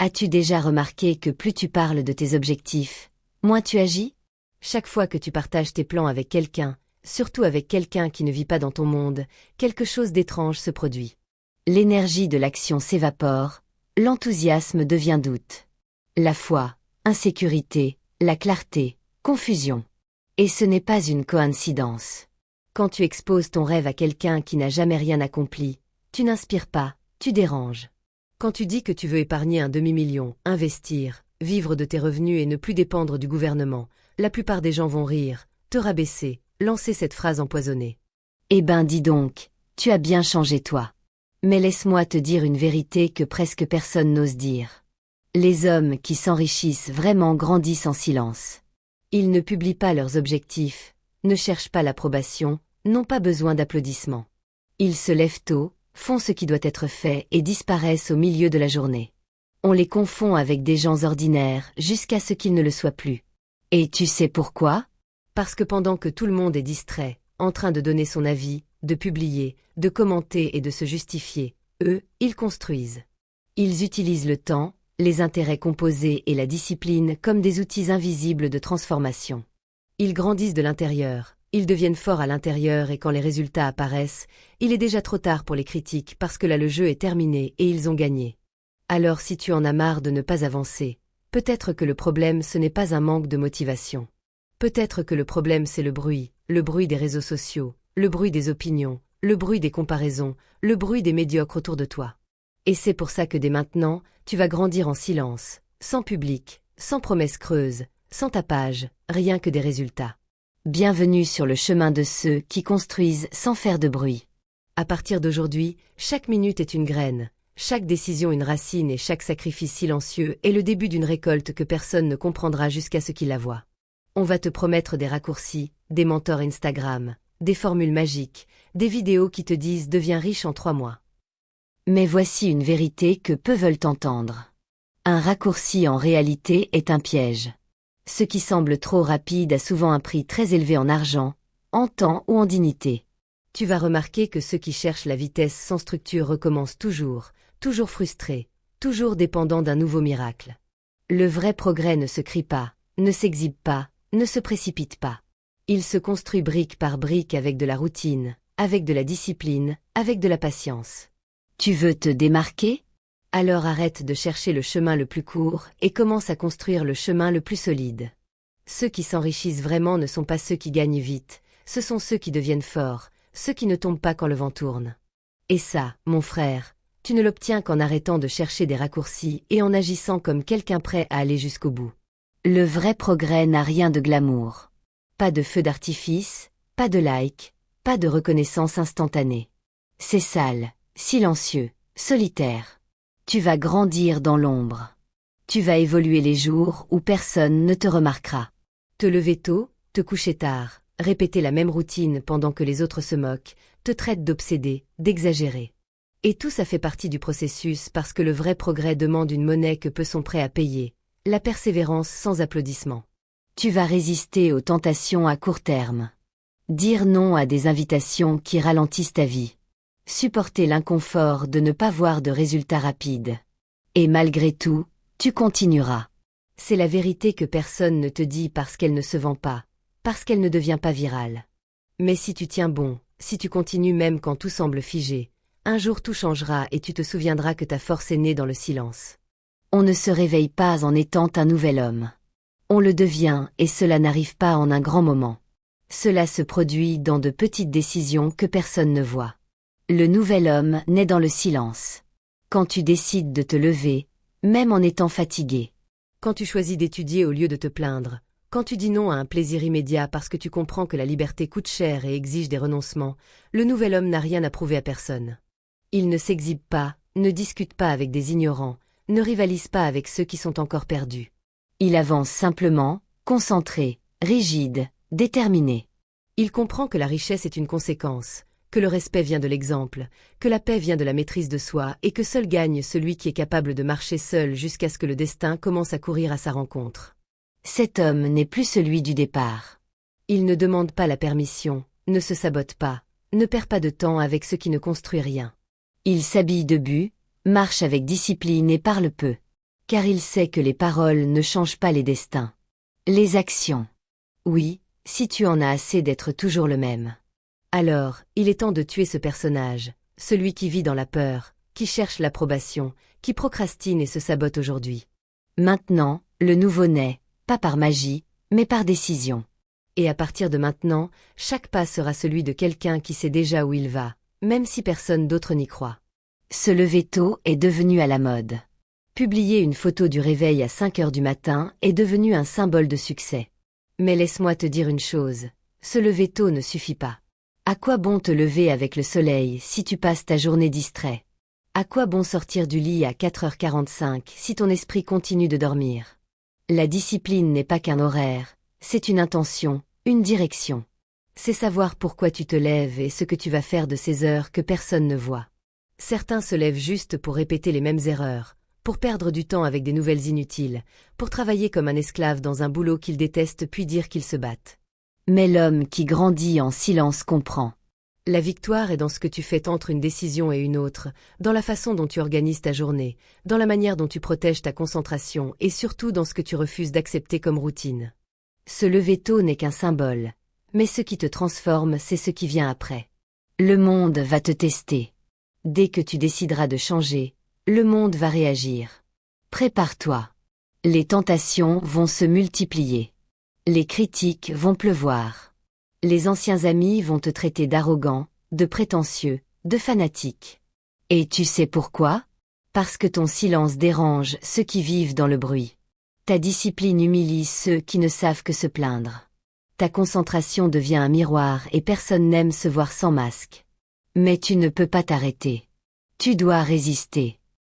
As-tu déjà remarqué que plus tu parles de tes objectifs, moins tu agis? Chaque fois que tu partages tes plans avec quelqu'un, surtout avec quelqu'un qui ne vit pas dans ton monde, quelque chose d'étrange se produit. L'énergie de l'action s'évapore, l'enthousiasme devient doute. La foi, insécurité, la clarté, confusion. Et ce n'est pas une coïncidence. Quand tu exposes ton rêve à quelqu'un qui n'a jamais rien accompli, tu n'inspires pas, tu déranges. Quand tu dis que tu veux épargner un demi-million, investir, vivre de tes revenus et ne plus dépendre du gouvernement, la plupart des gens vont rire, te rabaisser, lancer cette phrase empoisonnée. Eh ben dis donc, tu as bien changé toi. Mais laisse-moi te dire une vérité que presque personne n'ose dire. Les hommes qui s'enrichissent vraiment grandissent en silence. Ils ne publient pas leurs objectifs, ne cherchent pas l'approbation, n'ont pas besoin d'applaudissements. Ils se lèvent tôt, font ce qui doit être fait et disparaissent au milieu de la journée. On les confond avec des gens ordinaires jusqu'à ce qu'ils ne le soient plus. Et tu sais pourquoi? Parce que pendant que tout le monde est distrait, en train de donner son avis, de publier, de commenter et de se justifier, eux, ils construisent. Ils utilisent le temps, les intérêts composés et la discipline comme des outils invisibles de transformation. Ils grandissent de l'intérieur, ils deviennent forts à l'intérieur et quand les résultats apparaissent, il est déjà trop tard pour les critiques parce que là le jeu est terminé et ils ont gagné. Alors si tu en as marre de ne pas avancer, peut-être que le problème ce n'est pas un manque de motivation. Peut-être que le problème c'est le bruit des réseaux sociaux, le bruit des opinions, le bruit des comparaisons, le bruit des médiocres autour de toi. Et c'est pour ça que dès maintenant, tu vas grandir en silence, sans public, sans promesses creuses, sans tapage, rien que des résultats. Bienvenue sur le chemin de ceux qui construisent sans faire de bruit. À partir d'aujourd'hui, chaque minute est une graine, chaque décision une racine et chaque sacrifice silencieux est le début d'une récolte que personne ne comprendra jusqu'à ce qu'il la voie. On va te promettre des raccourcis, des mentors Instagram, des formules magiques, des vidéos qui te disent « deviens riche en 3 mois ». Mais voici une vérité que peu veulent entendre. Un raccourci en réalité est un piège. Ce qui semble trop rapide a souvent un prix très élevé en argent, en temps ou en dignité. Tu vas remarquer que ceux qui cherchent la vitesse sans structure recommencent toujours, toujours frustrés, toujours dépendants d'un nouveau miracle. Le vrai progrès ne se crie pas, ne s'exhibe pas, ne se précipite pas. Il se construit brique par brique avec de la routine, avec de la discipline, avec de la patience. Tu veux te démarquer? Alors arrête de chercher le chemin le plus court et commence à construire le chemin le plus solide. Ceux qui s'enrichissent vraiment ne sont pas ceux qui gagnent vite, ce sont ceux qui deviennent forts, ceux qui ne tombent pas quand le vent tourne. Et ça, mon frère, tu ne l'obtiens qu'en arrêtant de chercher des raccourcis et en agissant comme quelqu'un prêt à aller jusqu'au bout. Le vrai progrès n'a rien de glamour. Pas de feu d'artifice, pas de like, pas de reconnaissance instantanée. C'est sale, silencieux, solitaire. Tu vas grandir dans l'ombre. Tu vas évoluer les jours où personne ne te remarquera. Te lever tôt, te coucher tard, répéter la même routine pendant que les autres se moquent, te traitent d'obsédé, d'exagéré. Et tout ça fait partie du processus parce que le vrai progrès demande une monnaie que peu sont prêts à payer, la persévérance sans applaudissements. Tu vas résister aux tentations à court terme. Dire non à des invitations qui ralentissent ta vie. Supporter l'inconfort de ne pas voir de résultats rapides. Et malgré tout, tu continueras. C'est la vérité que personne ne te dit parce qu'elle ne se vend pas, parce qu'elle ne devient pas virale. Mais si tu tiens bon, si tu continues même quand tout semble figé, un jour tout changera et tu te souviendras que ta force est née dans le silence. On ne se réveille pas en étant un nouvel homme. On le devient et cela n'arrive pas en un grand moment. Cela se produit dans de petites décisions que personne ne voit. Le nouvel homme naît dans le silence. Quand tu décides de te lever, même en étant fatigué. Quand tu choisis d'étudier au lieu de te plaindre. Quand tu dis non à un plaisir immédiat parce que tu comprends que la liberté coûte cher et exige des renoncements, le nouvel homme n'a rien à prouver à personne. Il ne s'exhibe pas, ne discute pas avec des ignorants, ne rivalise pas avec ceux qui sont encore perdus. Il avance simplement, concentré, rigide, déterminé. Il comprend que la richesse est une conséquence, que le respect vient de l'exemple, que la paix vient de la maîtrise de soi et que seul gagne celui qui est capable de marcher seul jusqu'à ce que le destin commence à courir à sa rencontre. Cet homme n'est plus celui du départ. Il ne demande pas la permission, ne se sabote pas, ne perd pas de temps avec ce qui ne construit rien. Il s'habille de but, marche avec discipline et parle peu. car il sait que les paroles ne changent pas les destins. Les actions. Oui, si tu en as assez d'être toujours le même. Alors, il est temps de tuer ce personnage, celui qui vit dans la peur, qui cherche l'approbation, qui procrastine et se sabote aujourd'hui. Maintenant, le nouveau naît, pas par magie, mais par décision. Et à partir de maintenant, chaque pas sera celui de quelqu'un qui sait déjà où il va, même si personne d'autre n'y croit. Se lever tôt est devenu à la mode. Publier une photo du réveil à 5 heures du matin est devenu un symbole de succès. Mais laisse-moi te dire une chose, se lever tôt ne suffit pas. À quoi bon te lever avec le soleil si tu passes ta journée distrait? À quoi bon sortir du lit à 4h45 si ton esprit continue de dormir? La discipline n'est pas qu'un horaire, c'est une intention, une direction. C'est savoir pourquoi tu te lèves et ce que tu vas faire de ces heures que personne ne voit. Certains se lèvent juste pour répéter les mêmes erreurs, pour perdre du temps avec des nouvelles inutiles, pour travailler comme un esclave dans un boulot qu'ils détestent puis dire qu'ils se battent. Mais l'homme qui grandit en silence comprend. La victoire est dans ce que tu fais entre une décision et une autre, dans la façon dont tu organises ta journée, dans la manière dont tu protèges ta concentration et surtout dans ce que tu refuses d'accepter comme routine. Se lever tôt n'est qu'un symbole, mais ce qui te transforme, c'est ce qui vient après. Le monde va te tester. Dès que tu décideras de changer, le monde va réagir. Prépare-toi. Les tentations vont se multiplier. Les critiques vont pleuvoir. Les anciens amis vont te traiter d'arrogant, de prétentieux, de fanatique. Et tu sais pourquoi? Parce que ton silence dérange ceux qui vivent dans le bruit. Ta discipline humilie ceux qui ne savent que se plaindre. Ta concentration devient un miroir et personne n'aime se voir sans masque. Mais tu ne peux pas t'arrêter. Tu dois résister.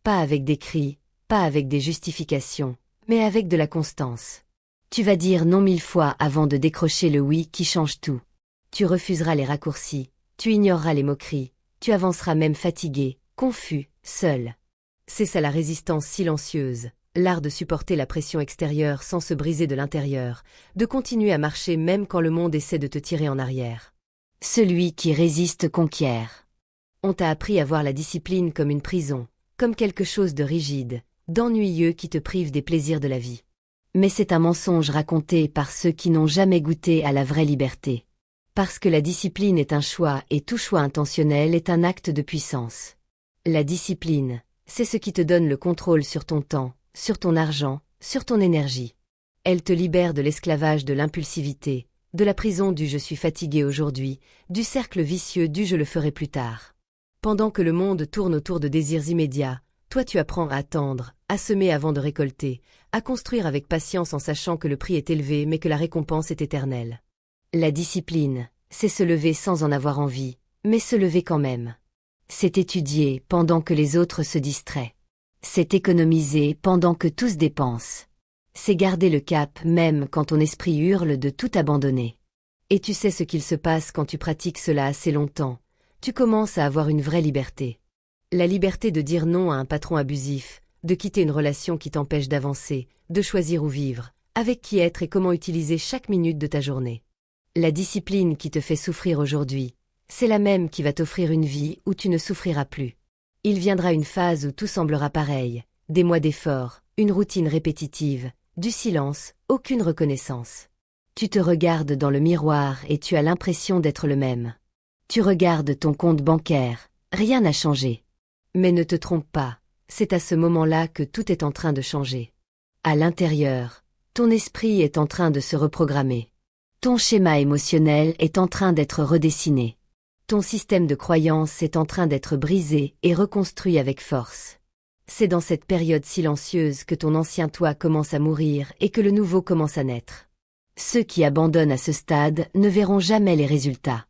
Pas avec des cris, pas avec des justifications, mais avec de la constance. Tu vas dire non 1000 fois avant de décrocher le oui qui change tout. Tu refuseras les raccourcis, tu ignoreras les moqueries, tu avanceras même fatigué, confus, seul. C'est ça la résistance silencieuse, l'art de supporter la pression extérieure sans se briser de l'intérieur, de continuer à marcher même quand le monde essaie de te tirer en arrière. Celui qui résiste conquiert. On t'a appris à voir la discipline comme une prison, comme quelque chose de rigide, d'ennuyeux qui te prive des plaisirs de la vie. Mais c'est un mensonge raconté par ceux qui n'ont jamais goûté à la vraie liberté. Parce que la discipline est un choix et tout choix intentionnel est un acte de puissance. La discipline, c'est ce qui te donne le contrôle sur ton temps, sur ton argent, sur ton énergie. Elle te libère de l'esclavage de l'impulsivité, de la prison du « je suis fatigué aujourd'hui », du cercle vicieux du « je le ferai plus tard ». Pendant que le monde tourne autour de désirs immédiats, toi tu apprends à attendre, à semer avant de récolter, à construire avec patience en sachant que le prix est élevé mais que la récompense est éternelle. La discipline, c'est se lever sans en avoir envie, mais se lever quand même. C'est étudier pendant que les autres se distraient. C'est économiser pendant que tous dépensent. C'est garder le cap même quand ton esprit hurle de tout abandonner. Et tu sais ce qu'il se passe quand tu pratiques cela assez longtemps. Tu commences à avoir une vraie liberté. La liberté de dire non à un patron abusif, de quitter une relation qui t'empêche d'avancer, de choisir où vivre, avec qui être et comment utiliser chaque minute de ta journée. La discipline qui te fait souffrir aujourd'hui, c'est la même qui va t'offrir une vie où tu ne souffriras plus. Il viendra une phase où tout semblera pareil, des mois d'efforts, une routine répétitive, du silence, aucune reconnaissance. Tu te regardes dans le miroir et tu as l'impression d'être le même. Tu regardes ton compte bancaire, rien n'a changé. Mais ne te trompe pas, c'est à ce moment-là que tout est en train de changer. À l'intérieur, ton esprit est en train de se reprogrammer. Ton schéma émotionnel est en train d'être redessiné. Ton système de croyances est en train d'être brisé et reconstruit avec force. C'est dans cette période silencieuse que ton ancien toi commence à mourir et que le nouveau commence à naître. Ceux qui abandonnent à ce stade ne verront jamais les résultats.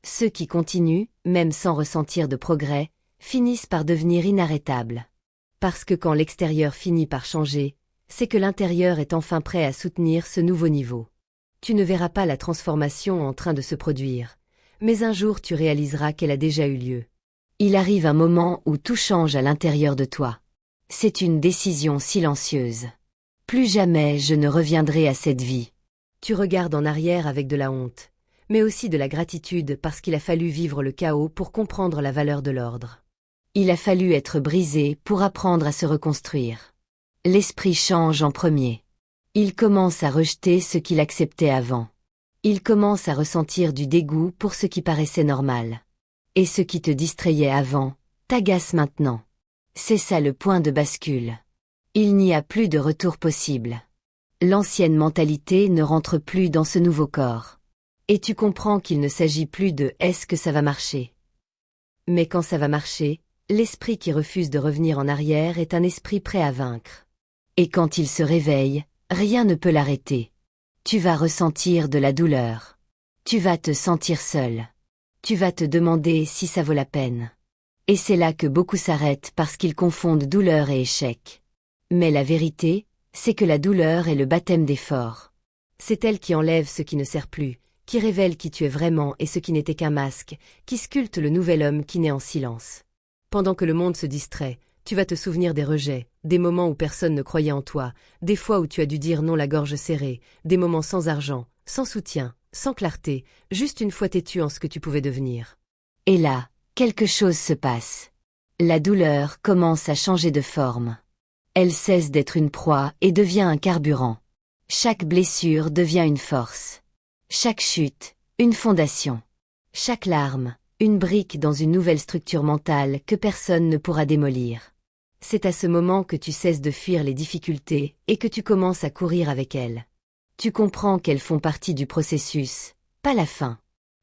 Ceux qui continuent, même sans ressentir de progrès, finissent par devenir inarrêtables. Parce que quand l'extérieur finit par changer, c'est que l'intérieur est enfin prêt à soutenir ce nouveau niveau. Tu ne verras pas la transformation en train de se produire, mais un jour tu réaliseras qu'elle a déjà eu lieu. Il arrive un moment où tout change à l'intérieur de toi. C'est une décision silencieuse. Plus jamais je ne reviendrai à cette vie. Tu regardes en arrière avec de la honte, mais aussi de la gratitude parce qu'il a fallu vivre le chaos pour comprendre la valeur de l'ordre. Il a fallu être brisé pour apprendre à se reconstruire. L'esprit change en premier. Il commence à rejeter ce qu'il acceptait avant. Il commence à ressentir du dégoût pour ce qui paraissait normal. Et ce qui te distrayait avant, t'agace maintenant. C'est ça le point de bascule. Il n'y a plus de retour possible. L'ancienne mentalité ne rentre plus dans ce nouveau corps. Et tu comprends qu'il ne s'agit plus de « est-ce que ça va marcher ?» Mais quand ça va marcher, l'esprit qui refuse de revenir en arrière est un esprit prêt à vaincre. Et quand il se réveille, rien ne peut l'arrêter. Tu vas ressentir de la douleur. Tu vas te sentir seul. Tu vas te demander si ça vaut la peine. Et c'est là que beaucoup s'arrêtent parce qu'ils confondent douleur et échec. Mais la vérité, c'est que la douleur est le baptême d'effort. C'est elle qui enlève ce qui ne sert plus, qui révèle qui tu es vraiment et ce qui n'était qu'un masque, qui sculpte le nouvel homme qui naît en silence. Pendant que le monde se distrait, tu vas te souvenir des rejets, des moments où personne ne croyait en toi, des fois où tu as dû dire non la gorge serrée, des moments sans argent, sans soutien, sans clarté, juste une fois têtu en ce que tu pouvais devenir. Et là, quelque chose se passe. La douleur commence à changer de forme. Elle cesse d'être une proie et devient un carburant. Chaque blessure devient une force. Chaque chute, une fondation. Chaque larme, une brique dans une nouvelle structure mentale que personne ne pourra démolir. C'est à ce moment que tu cesses de fuir les difficultés et que tu commences à courir avec elles. Tu comprends qu'elles font partie du processus, pas la fin.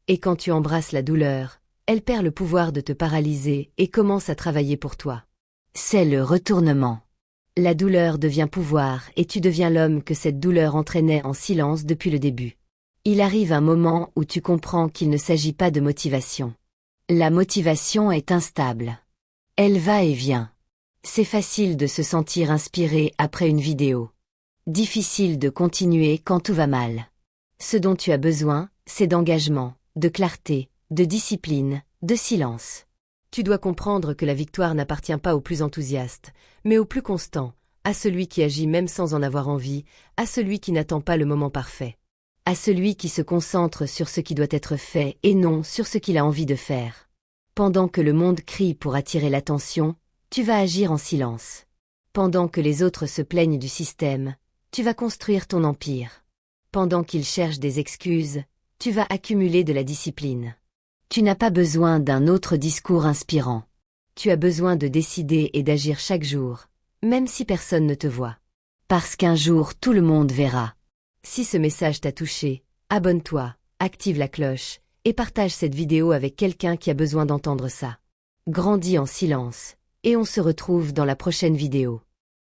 Et quand tu embrasses la douleur, elle perd le pouvoir de te paralyser et commence à travailler pour toi. C'est le retournement. La douleur devient pouvoir et tu deviens l'homme que cette douleur entraînait en silence depuis le début. Il arrive un moment où tu comprends qu'il ne s'agit pas de motivation. La motivation est instable. Elle va et vient. C'est facile de se sentir inspiré après une vidéo. Difficile de continuer quand tout va mal. Ce dont tu as besoin, c'est d'engagement, de clarté, de discipline, de silence. Tu dois comprendre que la victoire n'appartient pas au plus enthousiaste, mais au plus constant, à celui qui agit même sans en avoir envie, à celui qui n'attend pas le moment parfait, à celui qui se concentre sur ce qui doit être fait et non sur ce qu'il a envie de faire. Pendant que le monde crie pour attirer l'attention, tu vas agir en silence. Pendant que les autres se plaignent du système, tu vas construire ton empire. Pendant qu'ils cherchent des excuses, tu vas accumuler de la discipline. Tu n'as pas besoin d'un autre discours inspirant. Tu as besoin de décider et d'agir chaque jour, même si personne ne te voit. Parce qu'un jour tout le monde verra. Si ce message t'a touché, abonne-toi, active la cloche, et partage cette vidéo avec quelqu'un qui a besoin d'entendre ça. Grandis en silence, et on se retrouve dans la prochaine vidéo.